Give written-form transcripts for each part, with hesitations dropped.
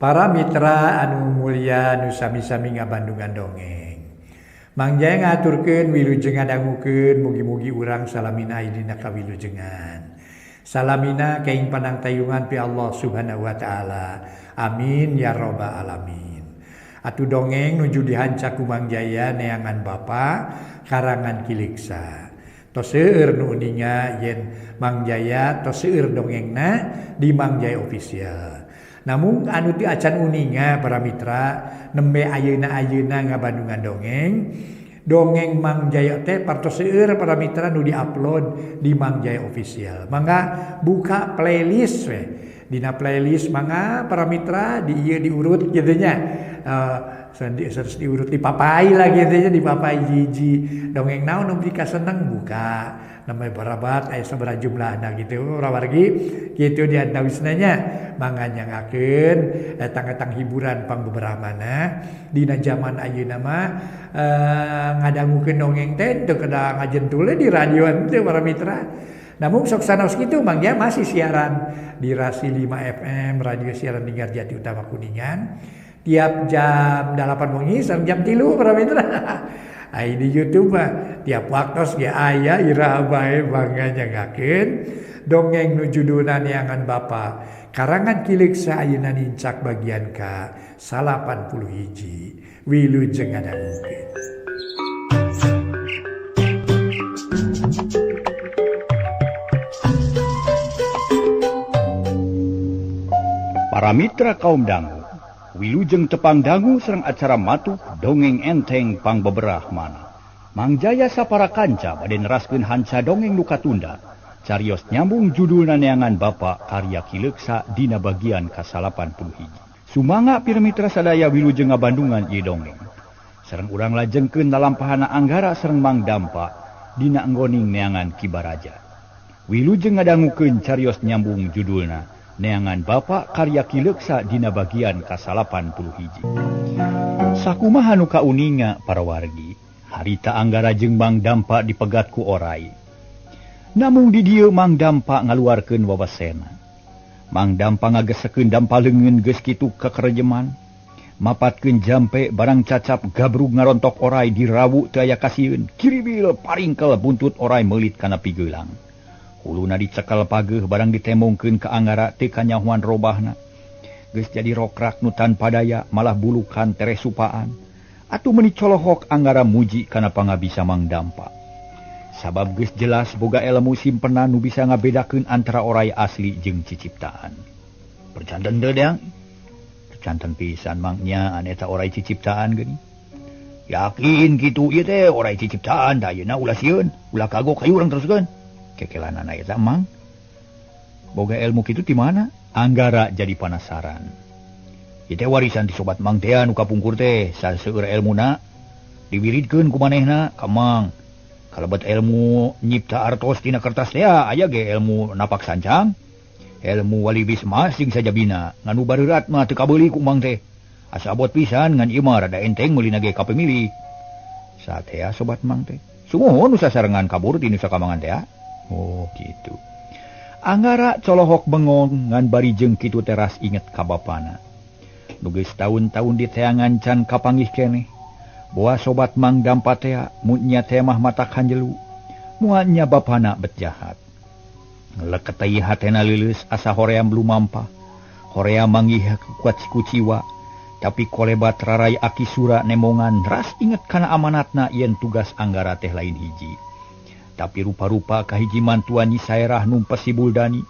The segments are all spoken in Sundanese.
Para mitra anu mulia nu sami-sami ngabandungan dongeng. Mang Jaya ngaturkeun wilujeng ngadangukeun mugi-mugi urang salamina aidina kawilujengan. Salamina kaing panang tayungan pi Allah Subhanahu wa taala. Amin ya rabbal alamin. Atu dongeng nuju dihanca ku Mang Jaya neangan Bapa karangan Kiliksa. Tos seueur nu uninga yen Mang Jaya tos seueur dongengna di Mang Jaya Official. Namun anu ti acan uninga para mitra nembe ayeuna ngabandungan dongeng Mang Jaya teh partos seueur para mitra nu diupload di Mang Jaya Official. Mangga buka playlist we. Dina playlist mangga para mitra di ieu diurut kitu nya. Harus diurut di papai lah gitu nya, di papai hiji dongeng naon nu pika seneng buka namanya barabat aya sabaraha jumlahna gitu rawargi kitu diantawisna nya mangga nyangakeun etang-etang hiburan pangbeberamana dina zaman ayeuna mah ngadangukeun dongeng teh teu kada ngajentule di radio teh para mitra. Namun sok sanaos kitu Mang Jaya masih siaran di Rasi 5 FM radio siaran Linggarjati Utama Kuningan tiap jam 8 wengi sampai jam 3 para mitra. Ai di YouTube tiap waktos ge aya iraha bae bangga nyangakeun dongeng nu judulna neangan Bapa karangan Kiliksa ayeuna nincak bagian ka 81 wilujeng ngadangukeun. Para mitra kaum dangu, wilujeng tepang dangu sareng acara matuh dongeng enteng pangbeberah mana. Mang Jaya sapara kanca bade neraskeun hanca dongeng nu katunda. Carios nyambung judulna neangan Bapa karya Kiliksa dina bagian ka-81. Sumanga pira mitra sadaya wilujeng ngabandungan ieu dongeng. Sareng urang lajengkeun lalampahana Anggara sareng Mang Dampa dina enggoning neangan Kibaraja. Wilujeng ngadangukeun carios nyambung judulna neangan Bapa karya Kiliksa dina bagian ka-81. Sakumaha nu kauninga para wargi, harita Anggara jeung Mang Dampa dipegat ku orai. Namung di dieu Mang Dampa ngaluarkeun wawasena. Mang Dampa ngagesekeun dampa leungeun geus kitu kakerejeman, mapatkeun jampe barang cacap gabrug ngarontok orai dirawu teu aya kasieun, kiribil paringkel buntut orai meulit kana pigeulang. Huluna dicekel pageuh barang ditemongkeun ka Anggara teu kanyahoan robahna. Geus jadi rokrak nu tanpa daya malah bulukan teresupaan. Atuh meuni colohok Anggara muji kana pangabisa Mang Dampa. Sabab geus jelas boga ilmu simpenan nu bisa ngabedakeun antara orai asli jeung ciciptaan. Percanten teu deang? Percanten pisan mangnya anu eta orai ciciptaan geuning. Yakin kitu ieu teh orai ciciptaan da ayeuna ulah sieun, ulah kagok hayu urang teruskeun. Kekelanana eta Mang. Boga ilmu kitu ti mana? Anggara jadi penasaran. Ieu teh warisan ti sobat Mang teh anu kapungkur teh saseueur ilmuna diwiridkeun ku manehna ka Mang. Kalebet ilmu nyipta artos tina kertas teh aya ge ilmu napak sancang, ilmu wali bismas jeung sajabina. Nganu bareurat mah teu kabeuli ku Mang teh. Asa abot pisan ngan ieu mah rada enteng meulina ge kapemili. Satea sobat Mang teh. Sumuhun nu sasarengan kabur ti nu sakamangan teh. Oh gitu. Anggara colohok bengong ngan barijeng kitu teras inget ka bapana. Nu geus taun-taun diteangan can kapanggih keneh. Boa sobat Mang Dampa teh munya teh mah mata kanjelu. Muanya bapana bet jahat. Leket teh hatena leuleus asa hoream lumampa. Horea manggih kuat kuciwa. Tapi kolebat rarai Akisura nemongan ras inget kana amanatna yen tugas Anggara teh lain hiji. Tapi rupa-rupa kahiji mantuan Nyi Saerah numpes si Buldani,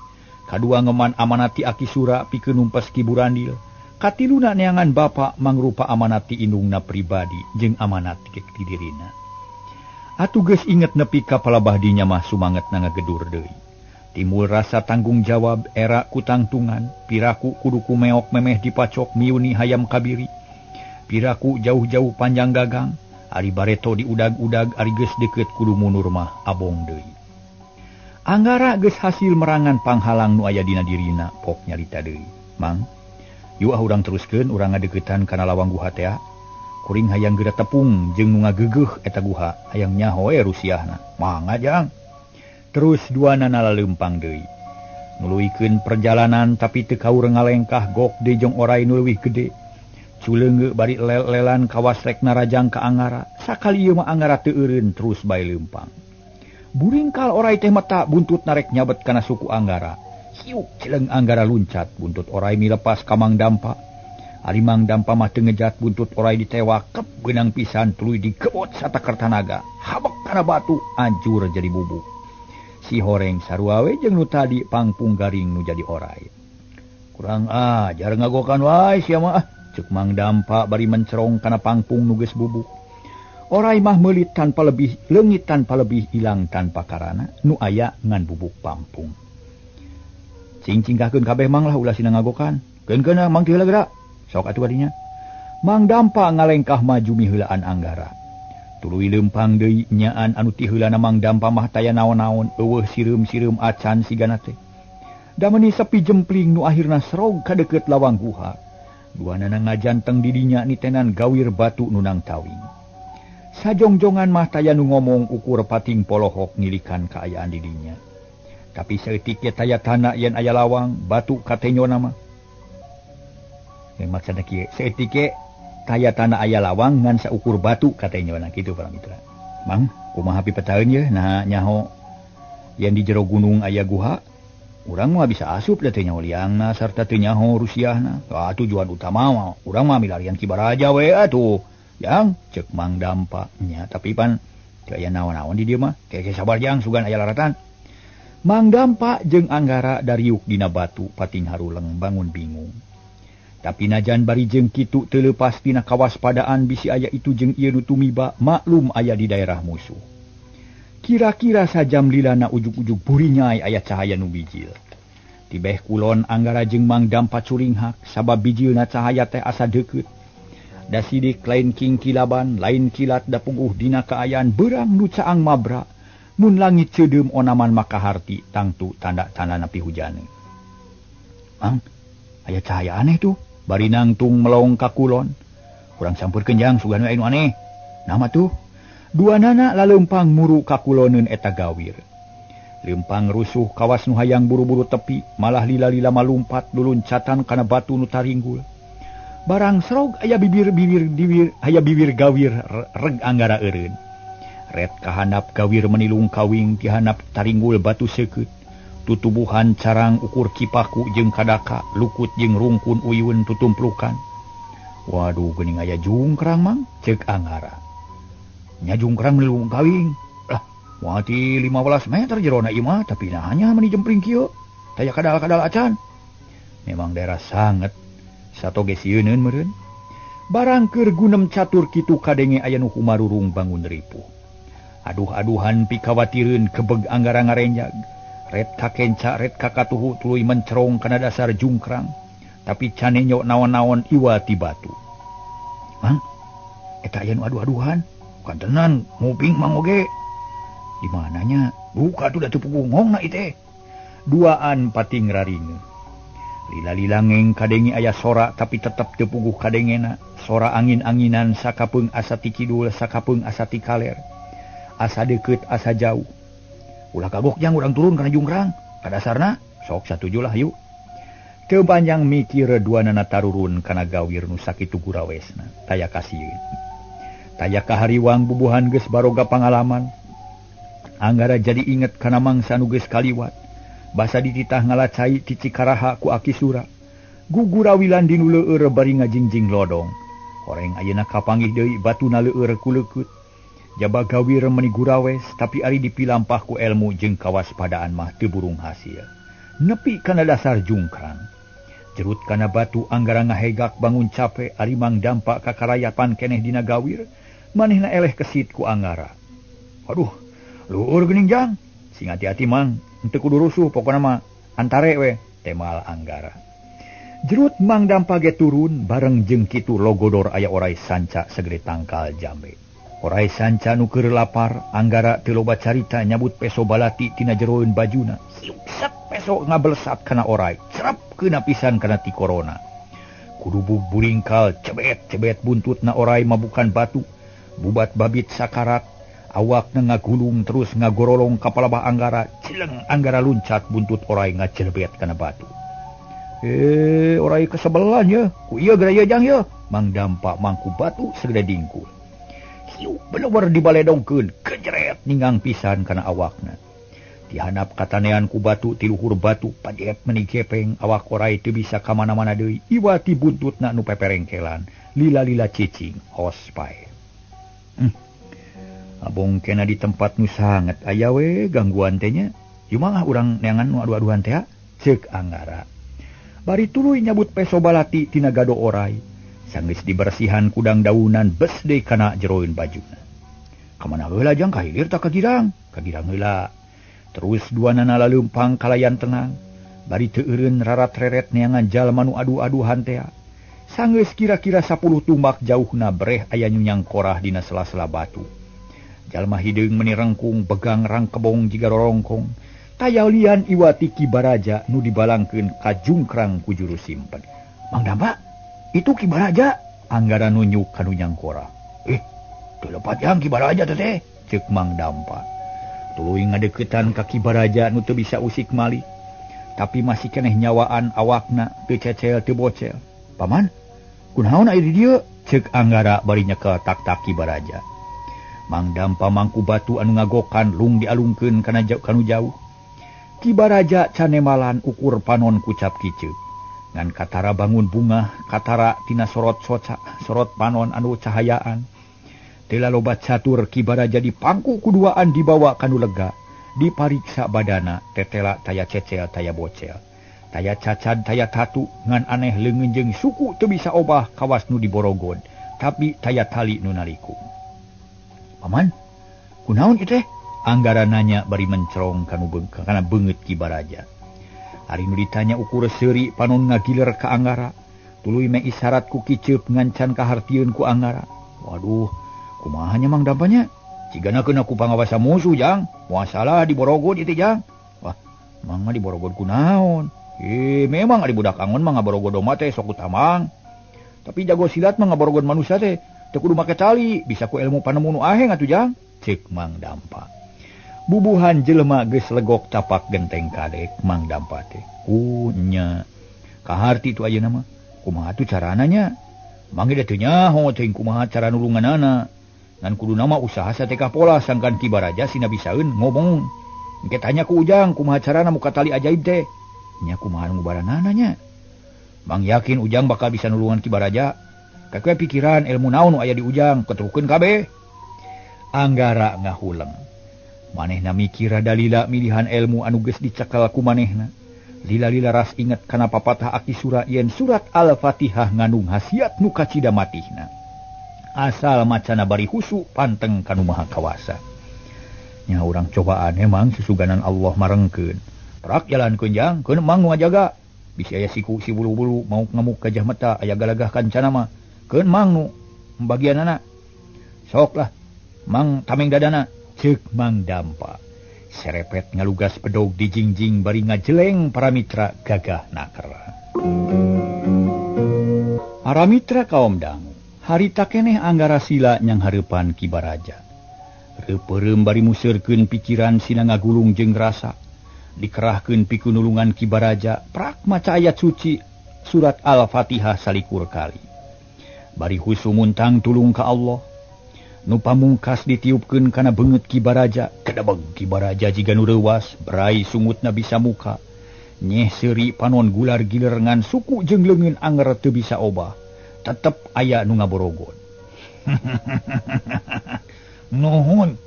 kadua ngeman amanati Akisura pikeun numpes Ki Burandil, katiluna neangan Bapa mangrupa amanati indungna pribadi jeung amanati ke dirina. Atuh geus inget nepi ka palabahdinya mah sumangetna ngagedur deui. Timbul rasa tanggung jawab era kutangtungan, piraku kudu kumeok memeh dipacok miuni hayam kabiri. Piraku jauh-jauh panjang gagang. Ari bareto di udag-udag ari geus deukeut kudu mundur mah abong deui. Anggara geus hasil merangan panghalang nu aya dina dirina pok nyarita deui. Mang, yu urang teruskeun urang ngadeuketan kana lawang guha teh. Kuring hayang geura tepung jeung nu ngageugeuh eta guha, hayang nyaho rusiahna. Mangga jang. Terus duana nalaleumpang deui. nuluikeun perjalanan tapi teu kaur ngalengkah gok deui jeung orai nu leuwih gede. Culeungeu bari lel-lelan kawas rek narajang ka Anggara. Sakali ieu mah Anggara teu eureun terus bae leumpang. Buringkal orai teh mata buntut narek nyabet kana suku Anggara. Hiuk cileung Anggara luncat buntut orai milepas ka Mang Dampa. Ari Mang Dampa mah teu ngejat buntut orai ditewak kep beunang pisan tuluy digebot satakertanaga. Habek kana batu anjur jadi bubuk. Si Horeng sarua we jeung nu tadi pangpung garing nu jadi orai. Kurang ajar ngagokan wae sia mah ceuk Mang Dampa bari mencerong kana pangpung nu geus bubuk. Orai mah meulit tanpa lebih, leungit tanpa lebih, ilang tanpa karana nu aya ngan bubuk pangpung. Cing-cingkahkeun kabeh Mang lah ulah sina ngagokan. Keun-keun Mang teu heula geura. Sok atuh adinya. Mang Dampa ngalengkah maju miheulaan Anggara. Tuluy leumpang deui nyaan anu ti heulana Mang Dampa mah taya naon-naon eueuh sireum-sireum acan sigana teh. Da meuni sepi jempling nu akhirna serog ka deukeut lawang guha. Duanana ngajanteng di dinya nitenan gawir batu nunang tawing. Sajongjongan mah taya nu ngomong ukur pating polohok ngilikan kaayaan di dinya. Tapi saeutik ye taya tana yen aya lawang batu katenyona mah. Maksudna kieu saeutik ye taya tanah aya lawang ngan saukur batu katanya kitu para mitra. Mang, kumaha pipetaeun ye nah nyaho yen di jero gunung aya guha, urang mah bisa asup da teh nyaho liangna sarta teu nyaho rusiahna. Tujuan utama mah urang mah milarian Kibaraja we atuh. Yang ceuk Mang Dampa nya, tapi pan teu aya naon-naon di dieu mah. Keke sabar jang sugan aya laratan. Mang Dampa jeung Anggara dariuk dina batu pating haruleng bangun bingung. Tapi najan bari jeung kitu teu leupas tina kawaspadaan bisi aya itu jeung ieu nu tumiba maklum aya di daerah musuh. Kira-kira sajam lilana ujug-ujug burinyai aya cahaya nu bijil. Ti beh kulon Anggara jeung Mang Dampa curinghak sabab bijilna cahaya teh asa deukeut. Da sidik lain king kilaban, lain kilat da puguh dina kaayaan beurang nu caang mabra. Mun langit ceudeum onaman makaharti tangtu tanda-tandana pihujane. Mang, aya cahaya aneh tuh. Bari nangtung melong ka kulon. Kurang sampurkeun jang sugan anu aneh. Nama tuh duanana laleumpang muru ka kuloneun eta gawir. Leumpang rusuh kawas nu hayang buru-buru tepi, malah lila-lila malumpat luluncatan kana batu nu taringgul. Barang serog aya bibir gawir reg Anggara eureun. Ret kahandap gawir menilung kawing ti handap taringgul batu seukeut. Tutubuhan carang ukur kipaku jeung kadaka lukut jeung rungkun uyun tutumplukan. Waduh geuning aya jungkrang Mang ceuk Anggara. Nya jungkrang melung kawing. Lah moal ti 15 meter jerona ieu mah tapi nahanya meni jempling kieu. Taya kadal-kadal acan. Memang daerah sanget satoge sieuneun meureun. Barang keur gunem catur kitu kadenge aya nu kumarurung bangun ripuh. Aduh-aduhan pikawatireun kebeg Anggara ngarenjag. Ret kakenca, ret kakatuhu tuluy mencerong kana dasar jungkrang. Tapi canenyo naon-naon iwa ti batu. Mang, eta aya nu aduh-aduhan. Bukan tenan, nguping Mang oge. Di mananya? Buka tuh da teu pugungongna ite. Duaan pating raringe. Lila-lila ngeng kadengi aya sora tapi tetep teu puguh kadengena. Sora angin-anginan sakapeung asa ti kidul, sakapeung asa ti kaler. Asa deukeut, asa jauh. Ulah kagok jang urang turun kana jungkrang. Kadasarna sok satuju lah yuk. Teu panjang mikir duanana tarurun kana gawir nu sakitu gurawesna. Taya kasieun. Taya kahariwang bubuhan geus baroga pangalaman. Anggara jadi inget kana mangsa nu geus kaliwat. Basa dititah ngalacai ti Cikaraha ku Aki Sura. Gugurawilan dinu leueur bari ngajingjing lodong. Horeng ayeuna kapanggih deui batuna leueur ku leukut. Jaba gawir meni gurawes tapi ari dipilampah ku ilmu jeung kawaspadaan mah teu burung hasil. Nepi kana dasar jungkrang. Jerut kana batu Anggara ngahegak bangun cape ari Mang Dampa kakarayapan keneh dina gawir. Manehna eleh kesit ku Anggara. Aduh, luhur geuning jang. Sing hati-hati Mang, henteu kudu rusuh pokona mah antare we temal Anggara. Jerut Mang Dampa ge turun bareng jeung kitu logodor aya orai sanca segede tangkal jambe. Orai sanca nu keur lapar, Anggara teu loba carita nyabut peso balati tina jeroeun bajuna. Siuk-sak peso ngabelesat kana orai, cerep keuna pisan kana ti korona. Kudu buringkal cebet-cebet buntutna orai mabukan batu, bubat babit sakarat, Awak na ngagulung terus ngagorolong kapalabah Anggara, cileng Anggara luncat buntut orai ngajelbet kana batu. Orai kesebelan ya, ku iya geraya jang ya, Mang Dampa mangku batu segede dingkul. Hiu bener-bener dibaledongkeun, kejeret ningang pisan kana awakna. Dihanap katanean ku batu ti luhur batu, pajet meni gepeng awak orai teu bisa ka mana-mana deui, iwati buntutna nu peperengkelan, lila-lila cicing, hos pae. Abong kena di tempat nu sangat aya we gangguan teh nya. Ieu mah urang neangan nu adu-aduan teh, ceuk Anggara. Bari tuluy nyabut peso balati tina gado orai. Sanggeus dibersihan kudang daunan bes deui kana jeroeun bajuna. Kamana heula jang ka hilir tak ka girang heula. Terus duanana laleumpang kalayan tenang. Bari teu eureun rarat-reret neangan jalma nu adu-aduhan teh. Sanggeus kira-kira 10 tumbak jauhna breh aya nyunyang korah dina sela-sela batu. Jalma hideung meni rengkung begang rangkebong jiga rorongkong. Tayalian iwati Ki Baraja nu dibalangkeun ka jungkrang ku juru simpen. Mang Dampa, itu Ki Baraja. Anggara nunjuk ka nunyang korah. Teu lepat jang Ki Baraja teh, ceuk Mang Dampa. Tuluy ngadeuketan ka Ki Baraja nu teu bisa usik mali. Tapi masih keneh nyawaan awakna teu cecel teu bocel. Paman, kunaon aya di dieu? Ceuk Anggara bari nyekel tak-tak Ki Baraja. Mang Dampa mangku batu anu ngagokan lung dialungkeun kana kanu jauh. Ki Baraja canemalan ukur panon kucap kiceuk. Ngan katara bangun bunga, katara tina sorot soca, sorot panon anu cahayaan. Tela loba catur Ki Baraja dipangku kuduaan dibawa kanu lega. Dipariksa badana, tetela taya cecel taya bocel. Taya cacad taya tatu, ngan aneh leungeun jeung suku teu bisa obah kawas nu diborogod. Tapi taya tali nu nalikung. Paman, kunaon ieu teh? Anggara nanya bari mencerong kana beungeut Ki Baraja. Ari nu ditanya ukur seuri panon ngagiler ka Anggara. Tuluy me isyarat ku kiceup ngancan kahartieun ku Anggara. Waduh, kumaha nya Mang Dampa nya? Cigana aku pangawasa musuh jang. Moal salah diborogod ieu teh jang. Wah, Mang mah diborogod kunaon? Memang ari budak angon mah ngaborogod mah teh sok utamang. Tapi jago silat mah ngaborogod manusia teh teu kudu make tali, bisa ku ilmu panemu nu aheng atuh jang, ceuk Mang Dampa. Bubuhan jelema geus legok capak genteng kadek Mang Dampa teh. Nya. Kaharti tu ayeuna mah. Kumaha atuh carana nya? Mangga teu nyaho teuing kumaha cara nulunganana. Ngan kudu nama usaha sateka pola sangkan Ki Baraja sina bisaeun ngomong. Engke tanya ku Ujang kumaha carana muka tali ajaib teh. Nya kumaha ngubaranana nya? Mang yakin Ujang bakal bisa nulungan Ki Baraja. Kakek pikiran ilmu naon nu aya di Ujang keturukeun kabeh. Anggara ngahuleng. Manehna mikir dalila milihan ilmu anu geus dicekel ku manehna. Lila-lila ras inget kana papatah Aki Sura yen surat Al-Fatihah ngandung hasiat nu kacida matihna. Asal macana bari husu panteng kanu Maha Kawasa. Nya urang cobaan emang susuganan Allah marengkeun. Prak jalankeun jang, keun mang nu ngajaga. Bisi aya siku si bulu-bulu mau ngamuk gajah mata aya galagah kancana mah. Keun mang nu bagianana. Sok lah, Mang tameng dadana, ceuk Mang Dampa. Serepet ngalugas pedog di jingjing bari ngajeleng para mitra gagah nakera. Para mitra kaum dangu, harita keneh Anggara sila nyang hareupan Ki Baraja. Reupeurem bari museurkeun pikiran sina ngagulung jeung rasa. Dikerahkeun pikeun nulungan Ki Baraja, prak maca ayat suci surat Al-Fatihah salikur kali. Bari husu muntang tulung ka Allah. Nu pamungkas ditiupkeun kana beungeut Ki Baraja, kadabeg Ki Baraja jiga nu reuwas, berai sungutna bisa muka. Nyeh seuri panon gular giler ngan suku jeung leungeun anger teu bisa obah. Tetep aya nu ngaborogod. Nuhun.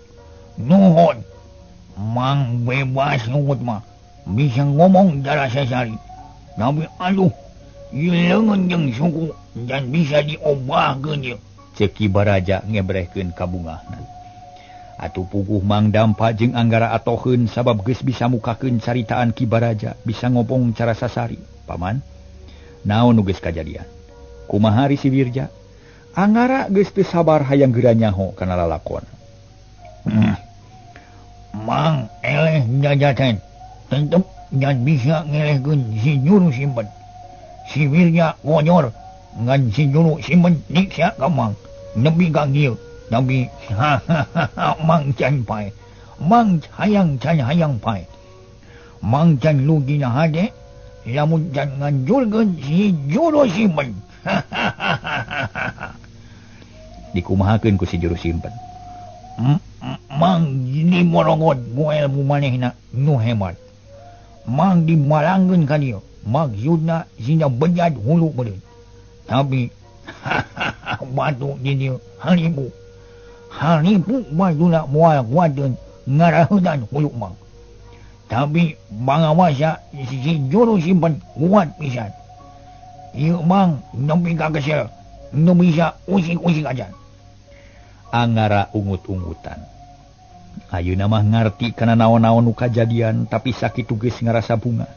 Mang bebas ngut mah. Bisa ngomong darah sasari. Nabi aduh, ieu leungeun jeung suku dan bisa diobahkeun ieu. Ceuk Ki Baraja ngebrehkeun ka bungahna. Atuh puguh Mang Dampa jeung Anggara atoheun sabab geus bisa mukakeun caritaan Ki Baraja, bisa ngomong cara sasari. Paman, naon nu geus kajadian? Kumaha ri si Wirja? Anggara geus teu sabar hayang geura nyaho kana lalakon. Mang eleh nyajaten. Tentep nyan bisa ngelehkeun si Juru Simpen. Si Wirja wonyor ngan si Juru Simpen nyiksa ka Mang. Nepi ka kieu tapi mang can pai mang hayang pai mang can lugi na hade lamun can nganjulkeun si juru simpen. Dikumahakeun ku si juru simpen. Mang di morongot mu ilmu manehna nu hebat. Mang dimalangkeun ka dieu maksudna sina bejat hulu beudeuh. Tapi batu di dieu haribu batuna moal kuateun ngarahedan hulu mang. Tapi bangawasa si juru simpen kuat pisan. Ieu mang nepi ka kesel nu bisa usik-usik aja. Angara ungut-ungutan. Ayeuna mah ngarti kana naon-naon nu kajadian, tapi sakitu geus ngarasa bunga.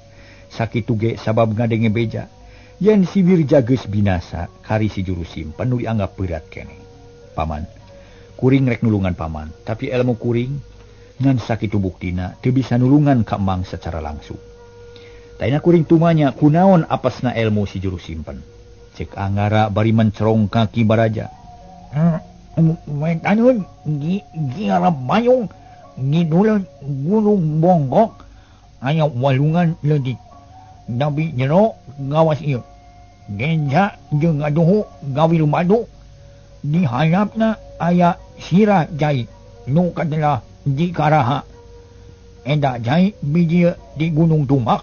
Sakitu ge sabab ngadenge beja. Yen si Wirja geus binasa, kari si juru simpen nu dianggap berat keneh. Paman, kuring rek nulungan paman, tapi ilmu kuring ngan sakitu buktina teu bisa nulungan ka Mang secara langsung. Taina kuring tumanya kunaon apesna ilmu si juru simpen. Cek Anggara bari mencerong kaki baraja. Tanun gi arab mayung ngidul gunung bonggok aya walungan leutik. Tapi jero ngawas ieu. Genja jeung aduhu gawil madu di hayapna aya sirah jai nu katelah di karaha. Eta jai biji di Gunung Tumak.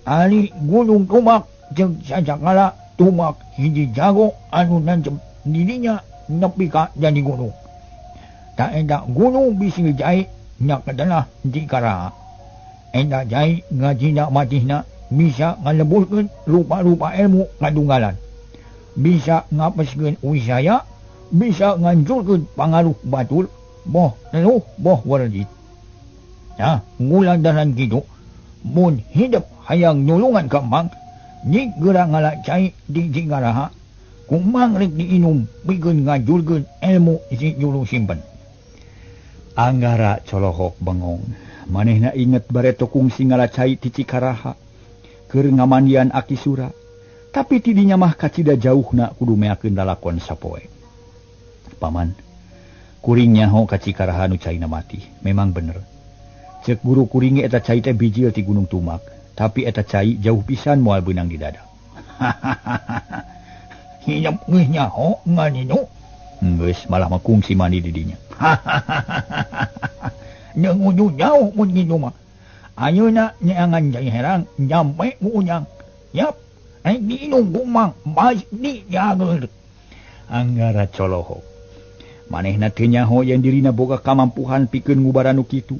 Ali Gunung Tumak jeung sajakala tumak hiji jago anu nancep dirinya nepi ka jadi gunung. Tak eta gunung bisi jai nya katelah di karaha. Eta jai ngajina matihna bisa ngalebulkeun rupa-rupa ilmu kadunggalan. Bisa ngapeskeun wisaya, bisa ngancurkeun pangaruh batul, boh teluh, boh warjit. Nah, ngulandaran kitu, mun hidup hayang nulungan ka Mang, nyik geura ngalacai di Cingaraha, kumang rek diinum pikeun ngajulkeun ilmu si juru simpen. Anggara colohok bengong. Manehna inget bareto kungsi ngalacai ti Cikaraha. Keur ngamandian Aki Sura. Tapi tidinya mah kacida jauhna kudu meakeun lalakon sapoe. Paman, kuring nyaho ka Cikaraha nu caina mati. Memang bener. Cek guru kuring eta cai teh bijil ti Gunung Tumak, tapi eta cai jauh pisan moal beunang di dada. Hidup geus nyaho ngan itu. Geus malah mah kungsi mandi di dinya. Jeung ujung jauh mun kitu mah. Ayeuna nyeangan jai herang nyampe ku unyang. Yap, rek diinum ku Mang, baik dijageun. Anggara colohok. Manehna teu nyaho yen dirina boga kamampuhan pikeun ngubaran nu kitu.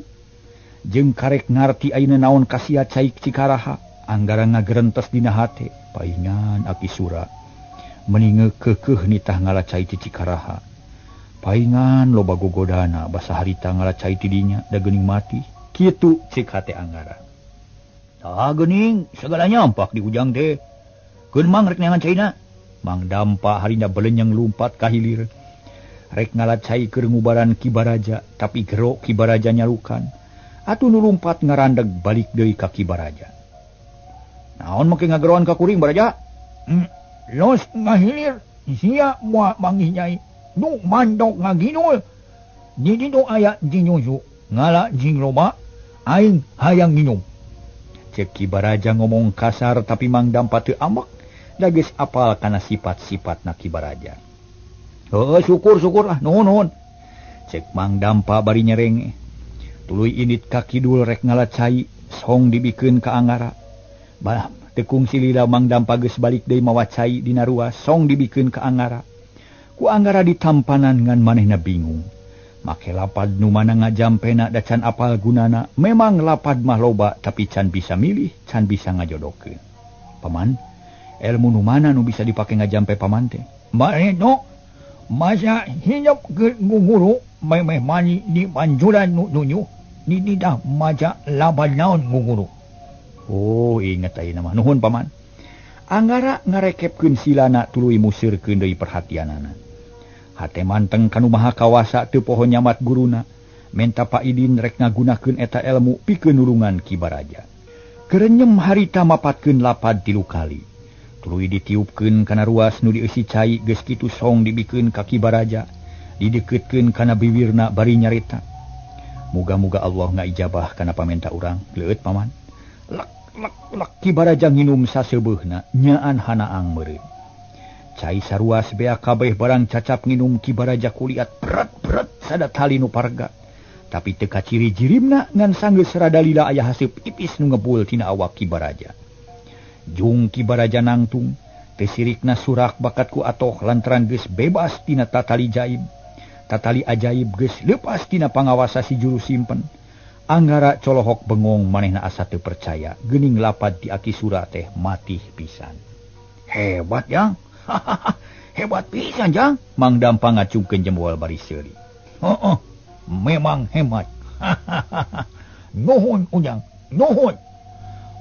Jeung karek ngarti ayeuna naon kasia cai Cikaraha, Anggara ngagerentes dina hate, paingan Aki Sura. Meninge keukeuh nitah ngalacai ti Cikaraha. Paingan loba gogodana basa harita ngalacai ti dinya da geuning mati. Kitu cek hate Anggara. Tah geuning segala nyampak di ujang teh. Keun Mang rek neangan caina. Mang Dampa harina belenyang lumpat ka hilir. Rek ngalacai keur ngubaran Ki Baraja, tapi gero Ki Baraja nyalukan. Atuh nu lumpat ngarandeg balik deui ka Ki Baraja. Naon make ngageroan ka kuring Baraja? Los ngahilir sia moal manggih nyai. Nu mandok ngaginul. Di ditu aya jinyusu ngala jing loba aing hayang nginum. Cek Ki Baraja ngomong kasar tapi Mang Dampa teu amek da geus apal kana sifat-sifatna Ki Baraja. Heuh syukur lah nuhun. Cek Mang Dampa bari nyerenge. Tuluy indit ka kidul rek ngalacai song dibikeun ka Anggara. Bah tekung silila Mang Dampa geus balik deui mawa cai dina ruas song dibikeun ka Anggara. Ku Anggara ditampanan ngan manehna bingung. Make lapad nu mana ngajampena da can apal gunana. Memang lapad mah loba tapi can bisa milih, can bisa ngajodokeun. Paman, ilmu nu mana nu bisa dipake ngajampe paman teh? Bareto masa hidup ke guru memeh mani di panjuran nu nunyu di ditah maca lapad naon guru. Oh, inget ayeuna mah. Nuhun paman. Anggara ngarekepkeun silana tuluy musirkeun deui perhatianana. Hate manteng kanu maha kawasa teu poho nyamat guruna. Menta Pak Idin rek ngagunakeun eta ilmu pikeun nulungan Ki Baraja. Kerenyem harita mapatkeun lapad 3 kali. Tuluy ditiupkeun kana ruas nu dieusi cai geus kitu song dibikeun ka Ki Baraja. dideketkeun kana bibirna bari nyarita. Muga-muga Allah ngaijabah kana pamenta urang. Leueut paman. Lak Ki Baraja nginum saseubeuna nyaan hanaang meureun. Cai saruas bea kabeh barang cacap nginum Ki Baraja kuliat berat sada tali nu parga. Tapi teu kaciri jirimna ngan sanggeus rada lila aya haseup ipis nu ngebul tina awak Ki Baraja. Jung Ki Baraja nangtung, teu sirikna surak bakat ku atoh lantaran geus bebas tina tatali jaib. Tatali ajaib geus leupas tina pangawasa si juru simpen. Anggara colohok bengong manehna asa teu percaya, geuning lapad di aki sura teh matih pisan. Hebat Jang. Hebat pisan Jang. Mang Dampang ngacungkeun jempol bari seuri. Heeh, memang hebat. Nuhun Ujang, nuhun.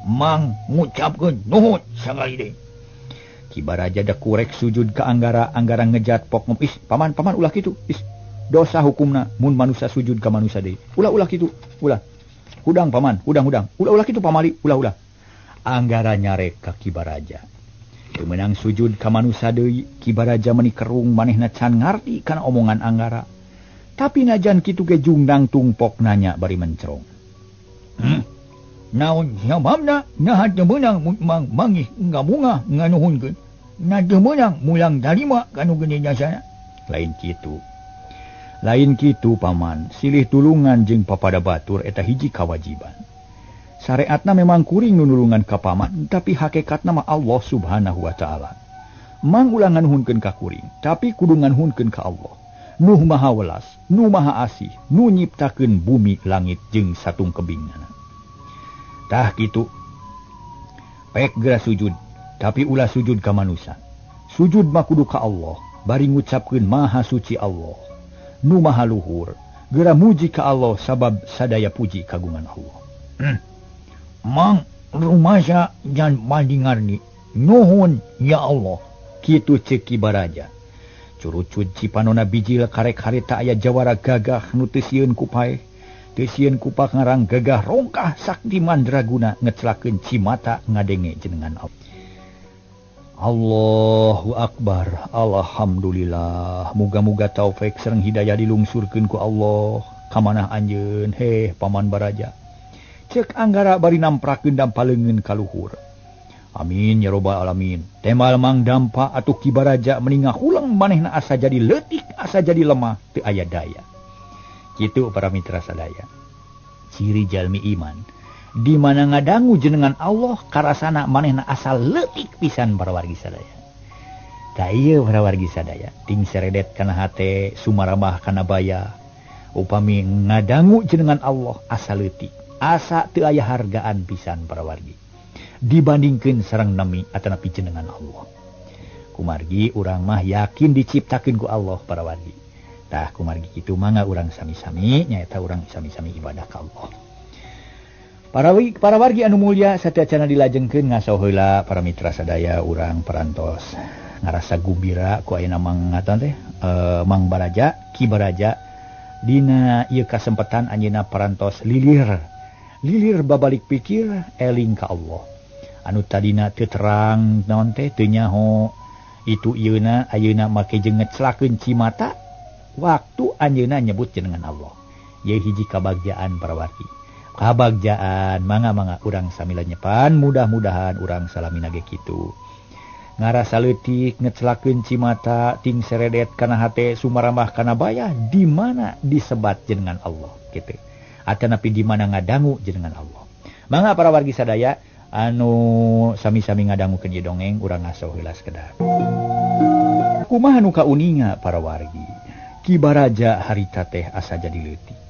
Mang ngucapkeun nuhun sakali deui. Ki Baraja da kurek sujud ka Anggara ngejat pok ngepis. Paman ulah kitu. Dosa hukumna mun manusia sujud ka manusia deui. Ulah kitu. Ulah. Hudang paman, hudang. Ulah kitu pamali, ulah. Anggara nyarek ka Ki Baraja. Teu meunang sujud ka manusia deui, Ki Baraja meuni kerung manehna can ngarti kana omongan Anggara. Tapi najan kitu ge jungdang tungpok nanya bari mencerong. Naon sababna naha teu meunang mang mangih ngabunga nganuhunkeun. Na teu meunang mulang darima kanu gede jasana. Lain kitu paman, silih tulungan jeung papada batur eta hiji kawajiban. Syariatna memang kuring nunulungan ka paman, tapi hakikatna mah Allah Subhanahu wa taala. Mang ulah nganuhunkeun ka kuring, tapi kudu nganuhunkeun ka Allah. Nuh maha welas, nu maha asih, nu nyiptakeun bumi langit jeung satung kebingnana. Tah kitu. Pek geura sujud, tapi ulah sujud ka manusia. Sujud mah kudu ka Allah, bari ngucapkeun maha suci Allah. Nu maha luhur, geura muji ka Allah sabab sadaya puji kagungan Allah. Mang rumasa jan madingarni, nuhun ya Allah. Kitu ceuk Ki Baraja. Curucud cipanona bijil karek harita aya jawara gagah nu teu sieun ku paeh. Teu sieun ku pangarang gagah rongkah sakti mandraguna ngecelakeun cimata ngadenge jenengan Allah. Allahu Akbar. Alhamdulillah. Muga-muga taufik sareng hidayah dilungsurkeun ku Allah ka manah anjeun. Paman Baraja. Ceuk Anggara bari namprakeun dampaleungeun ka luhur. Amin ya robbal alamin. Temal Mang Dampa atuh Ki Baraja meninga hulang manehna asa jadi leutik, asa jadi lemah, teu aya daya. Kitu para mitra sadaya. Ciri jalmi iman. Di mana ngadangu jenengan Allah karasana manehna asal leutik pisan para wargi sadaya. Da ieu para wargi sadaya, ting seredet kana hate sumaramah kana baya. Upami ngadangu jenengan Allah asal leutik, asa teu aya hargaan pisan para wargi. Dibandingkeun sareng nami atanapi jenengan Allah. Kumargi urang mah yakin diciptakeun ku Allah para wargi. Tah kumargi kitu mangga urang sami-sami nyaeta urang sami-sami ibadah ka Allah. Para wargi anu mulya sateacana dilajengkeun ngaso heula para mitra sadaya urang parantos ngarasa gembira ku ayeuna mangaton teh Mang Baraja Ki Baraja dina ieu kasempetan anjeunna parantos lilir babalik pikir eling ka Allah. Anu tadina teu terang naon teh teu nyaho itu ieuna ayeuna make jeung ngecelakeun cimata waktu anjeunna nyebut jenengan Allah. Ieu hiji kabagjaan para wargi. Kabagjaan mangga urang samila nyepan mudah-mudahan urang salamina ge kitu. Ngarasa leutik ngecelakeun cimata ting seredet kana hate sumaramah kana bayah di mana disebat jenengan Allah kitu. Atanapi di mana ngadangu jenengan Allah. Mangga para wargi sadaya anu sami-sami ngadangukeun ieu dongeng urang ngaso heula sakedar. Kumaha nu kauninga para wargi. Ki Baraja harita teh asa jadi leutik.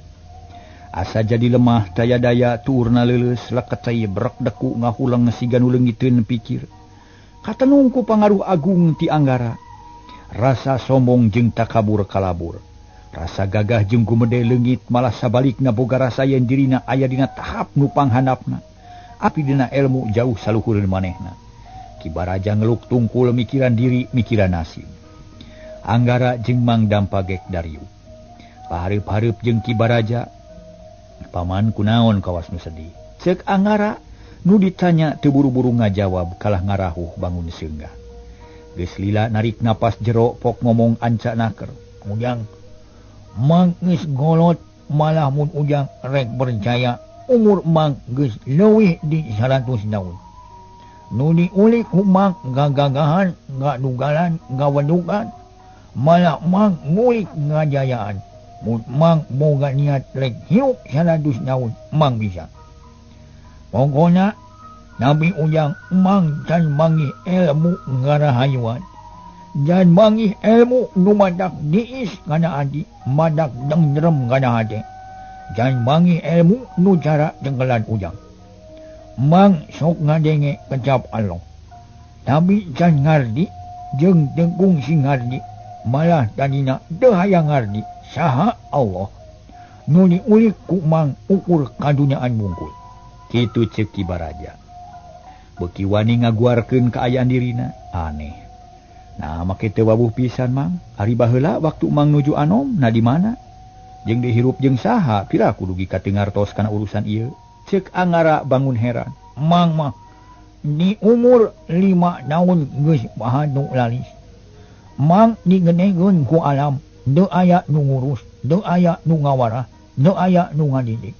Asa jadi lemah daya-daya tuurna leuleus laketay brek deku ngahulang siga nu leungiteun pikir. Katenung ku pangaruh agung ti Anggara. Rasa sombong jeung takabur kalabur. Rasa gagah jeung gumede leungit malah sabalikna boga rasa yen dirina aya dina tahap nu panghandapna. Api dina ilmu jauh saluhureun manehna. Ki Baraja ngeluk tungkul mikiran diri, mikiran nasib. Anggara jeung Mang Dampa gek dariu. Pahareup-hareup jeung Ki Baraja. Paman kunaon kawas nu sedih. Ceuk Anggara nu ditanya teu buru-buru ngajawab kalah ngarahuh bangun seunggah. Geus lila narik napas jero pok ngomong ancanaker. Ujang, Mang geus golot malah mun ujang rek percaya umur mang geus leuwih di 100 tahun. Nu diulik ku mang gagagahan, gadugalan, gawedukan, malah mang ngulik ngajayaan. Mun mang boga niat rek hirup 100 tahun, mang bisa. Pokona Nabi ujang mang can manggih ilmu ngarahayuan. Jan manggih ilmu nu madak diis kana hati, madak dengdrem kana hati. Jan manggih ilmu nu cara tenggelan ujang. Mang sok ngadenge kecap Allah. Tapi can ngardi jeung tengkung si ngardi, malah tadina teu hayang ngardi saha Allah. Nu diulik ku mang ukur kaduniaan bungkul. Kitu ceuk Ki Baraja. Beuki wani ngaguarkeun kaayaan dirina aneh. Nah make teu wabuh pisan mang. Ari baheula waktu mang nuju anom na di mana? Jeung dihirup jeung saha pira kudu gi katengartos kana urusan ieu? Ceuk Angara bangun heran. Mang mah di umur 5 tahun geus bahadu lalis. Mang digenegeun ku alam, teu aya nu ngurus, teu aya nu ngawarah, teu aya nu ngadidik.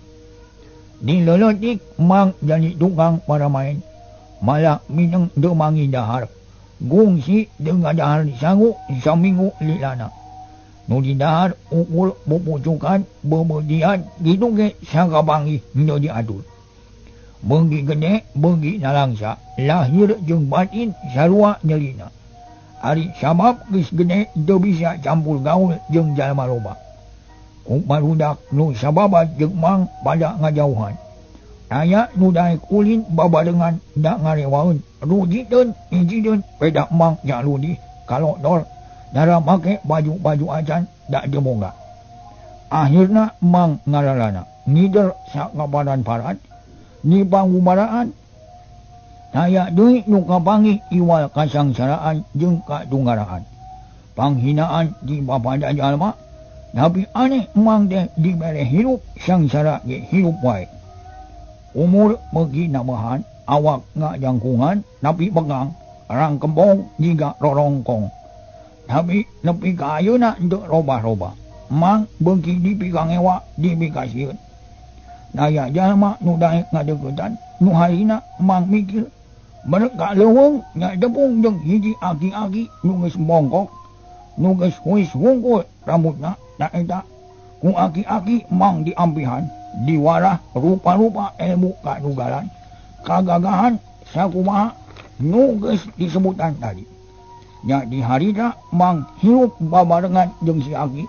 Di leuletik mang jadi tukang paramaen, malah mineng teu mangi dahar. Gungsi teu ngadahar sangu saminggu lilana. Nu di dahar ukur pupucukan bebedian gitu ge sakabangi nu diatur. Beugi gede beugi nalangsa, lahir jeung batin sarua nyelina. Ari sabab geus gede teu bisa campur gaul jeung jalma loba. Barudak nu sababat jeung mang pada ngajauhan. Aya nu daek ulin babarengan da ngarewaeun, rujiteun hijieun peda mang jaludi kalodor. Dara make baju-baju acan da demoga. Akhirna mang ngaralana ngider sakapadan parat ni pangumaraan. Daya deui nu kapanggih iwal kasangsaraan jeung kadunggaraan. Panghinaan di bapada jalma, tapi aneh mang teh dibere hirup sangsara ge hirup wae. Umur beuki namahan, awak ngajangkungan, tapi begang, rang kembong jiga rorongkong. Tapi nepi ka ayeuna teu robah-robah. Mang beuki dipikang ewa dipikasieun. Daya jalma nu daek ngadeuketan, nu harina mang mikir beurek ka leuweung nya tepung jeung hiji aki-aki nu geus bongkok, nu geus huis wungkul rambutna. Da eta ku aki-aki mang diampihan, diwarah rupa-rupa ilmu kadugalan, kagagahan sakumaha nu geus disebutan tadi. Nya di harita mang hirup babarengan jeung si aki,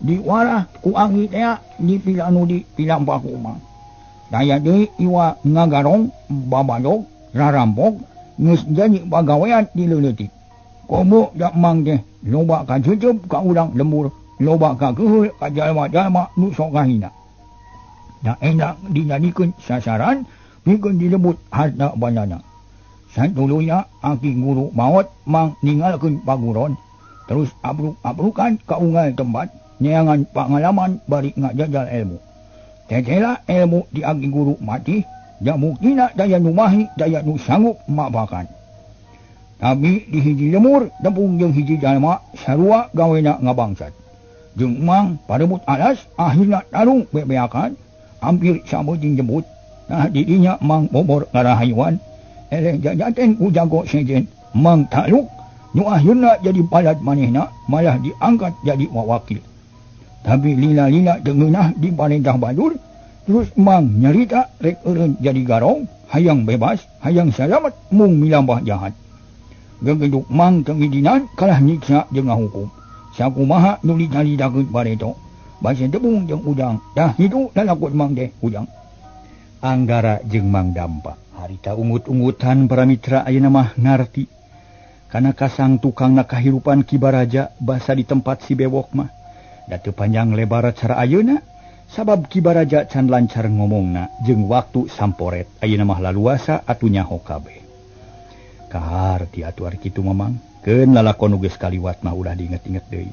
diwarah ku aki teh dipila nu dipila paku mang. Daya deui iwa ngagarong, babadog, rarampok, geus jadi pagawean di leuletik. Komo da mang teh loba ka ceuceup ka urang lembur, loba ka keuheul ka jalma-jalma nu sok kahina. Da enak dijadikeun sasaran pikeun dilebut harta bandana. Satulunya aki guru maot mang ninggalkeun paguron, terus abruk-abrukan ka unggal tempat, nyeangan pangalaman bari ngajajal ilmu. Tetela ilmu di aki guru mati, da muktina daya nu mahi, daya nu sanggup mapakan. Tapi di hiji lemur, tepung jeung hiji jalma, sarua gawena ngabangsat. Jeung mang parebut alas, akhirna tarung bebeakan, hampir sameuting jemput. Nah didinya mang bobor ngarahayuan, eleh jajaten ku jago sejen, mang taluk, nu akhirna jadi palat manehna, malah diangkat jadi wawakil. Tapi lila-lila dengeunah di parentah Badur, terus mang nyarita rek eureun jadi garong, hayang bebas, hayang salamet, mung milambah jahat. Gegeduk mang tengidinan kalah nyiksa jeung ngahukum. Sakumaha nu ditalidakeun pareto, basa tepung jeung ujang, dah hitu lalakut mang teh ujang. Anggara jeung Mang Dampa harita ungut-ungutan para mitra ayeuna mah ngarti. Kana kasang tukangna kahirupan Ki Baraja basa di tempat si bewok mah. Da teu panjang lebar cara ayeuna sabab Ki Baraja can lancar ngomongna jeung waktu samporet ayeuna mah laluasa atuh nyaho kabeh. Kahar ti atuh ari kitu mamang, keun lalakon nu geus kaliwat mah ulah diinget-inget deui.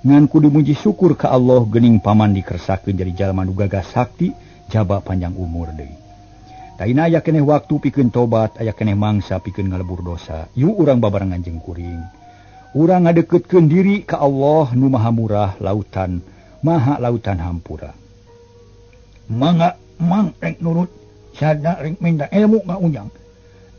Ngan kudu muji syukur ka Allah geuning paman dikersakeun jadi jalma nu gagah sakti, jaba panjang umur deui. Taina aya keneh waktu pikeun tobat, aya keneh mangsa pikeun ngalebur dosa. Yu urang babarengan jeung kuring. Urang ngadeukeutkeun diri ka Allah nu Maha Murah lautan, maha lautan hampura. Mangga mang rek nurut sada rek minta ilmu ka ujang.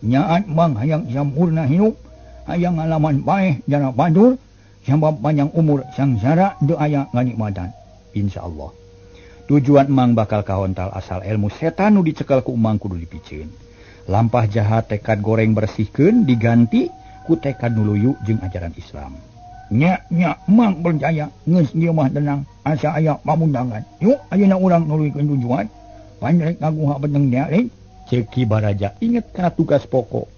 Nyaat mang hayang sampurna hidup, hayang ngalaman bae jana bandur, sabab panjang umur sangsara teu aya nganikmatan. Insyaallah. Tujuan emang bakal kahontal asal ilmu setan nu dicekel ku emang kudu dipicieun. Lampah jahat tekad goreng bersihkeun diganti ku tekad nuluyu jeung ajaran Islam. Nya mang percaya geus ieu mah tenang asa aya pamundangan. Yuk ayeuna urang nuluykeun tujuan. Panrek ngaguha peteng dealeng. Ceuk Ki Baraja inget kana tugas pokok.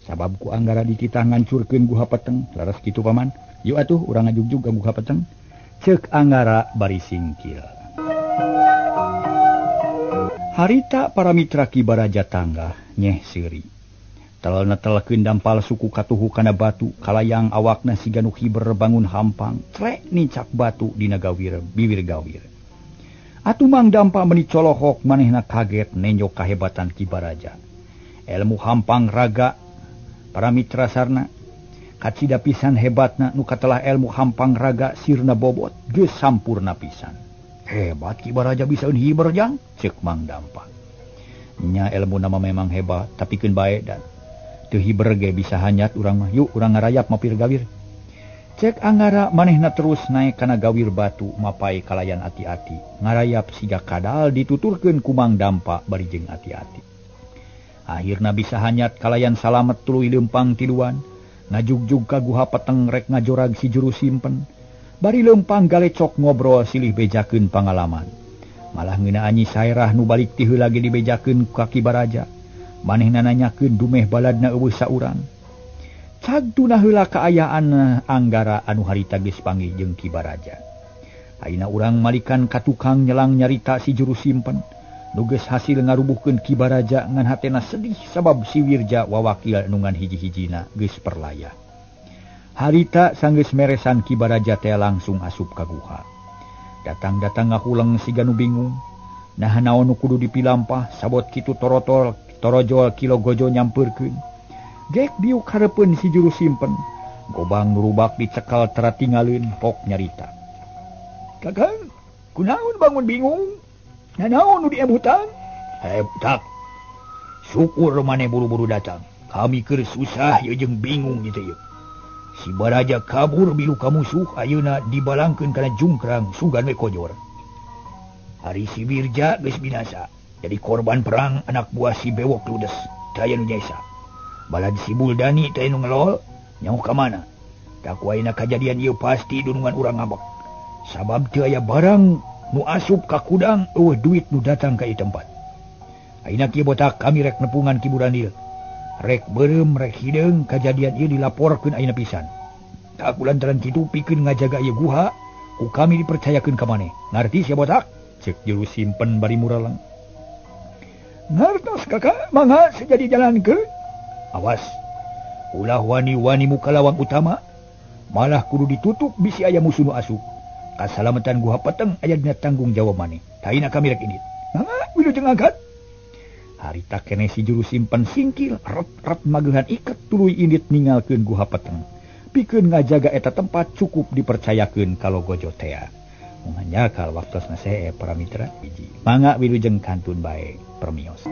Sabab ku anggara dititah ngancurkeun guha peteng. Laras kitu paman. Yuk atuh urang ngajugjug ka guha peteng. Ceuk anggara bari singkil. Harita para mitra Ki Baraja tangga nyeh seuri. Telna telekeun dampal suku katuhu kana batu kalayang awakna siga nu hiber bangun hampang trek nincak batu dina gawir bibir gawir. Atuh mang dampa meuni colohok manehna kaget nenjok kahebatan Ki Baraja. Ilmu hampang raga para mitra sarna kacida pisan hebatna nu katelah ilmu hampang raga sirna bobot geus sampurna pisan. Hebat Ki Baraja bisa hiber jang ceuk mang dampa. Nya ilmu nama memang hebat tapi keun bae dan teu hiber ge bisa hanyat urang mah. Yuk urang ngarayap mapir gawir. Cek anggara manehna terus naik kana gawir batu mapai kalayan ati-ati. Ngarayap siga kadal dituturkeun ku Mang Dampa bari jeung ati-ati. Akhirna bisa hanyat kalayan salamet tuluy leumpang tiluan. Ngajugjug ka guha peteng rek ngajorag si juru simpen. Bari leumpang galecok ngobrol silih bejakeun pangalaman. Malah ngeunaan Nyi Saerah nu balik ti heula ge dibejakeun ka Ki Baraja. Manehna nanyakeun dumeh baladna eueuh saurang. Cagtuna heula kaayaan anggara anu harita geus panggih jeung Ki Baraja. Ayeuna urang malikan ka tukang nyelang nyarita si juru simpen. Nu geus hasil ngarubuhkeun Ki Baraja ngan hatena sedih sabab si Wirja wawakil nu ngan hiji-hijina geus perlayah. Harita sanggeus meresan Ki Baraja teh langsung asup ka guha. Datang-datang ngahuleng siga nu bingung. Nah naon nu kudu dipilampah sabot kitu torojol kilo gojo nyampeurkeun. Gek biuk harepeun si juru simpen. Gobang nurubak dicekal teratingaleun pok nyarita. Kakang, kunaon bangun bingung? Nanaon nu diebutan? Tak. Syukur maneh buru-buru datang. Kami keur susah ye jeung bingung kitu ye. Si Baraja kabur bilu ka musuh ayeuna dibalangkeun kana jungkrang sugan we kojor. Hari si Wirja geus binasa. Jadi korban perang anak buah si Bewok ludes. Daya nu nyaisa. Balad si Buldani teh nu ngelol nyaho ka mana? Dakwayna kajadian ieu pasti dunungan urang ngabek. Sabab teu aya barang nu asup ka kudang eueuh duit nu datang ka ieu tempat. Ayeuna kieu botak kami rek nepungan Ki Burandil. Rek beureum rek hideung kajadian ieu dilaporkeun ayeuna pisan. Tak kulantaran kitu pikeun ngajaga ieu guha ku kami dipercayakeun ka maneh. Ngarti sia botak? Ceuk juru simpen bari muraleng. Ngartos kakak, mangga sejadi jalankeun. Awas, ulah wani-wani muka lawang utama, malah kudu ditutup bisi aya musuh nu asup. Kasalamatan guha peteng aya dina tanggung jawab maneh. Taina kami rek indit. Mangga wilujeng angkat. Harita keneh si juru simpen singkil ret mageuhan iket tuluy indit ninggalkeun guha peteng. Pikeun ngajaga eta tempat cukup dipercayakeun ka Logojo tea. Manganyakal waktosna see para mitra hiji. Mangga wilujeng kantun bae permios.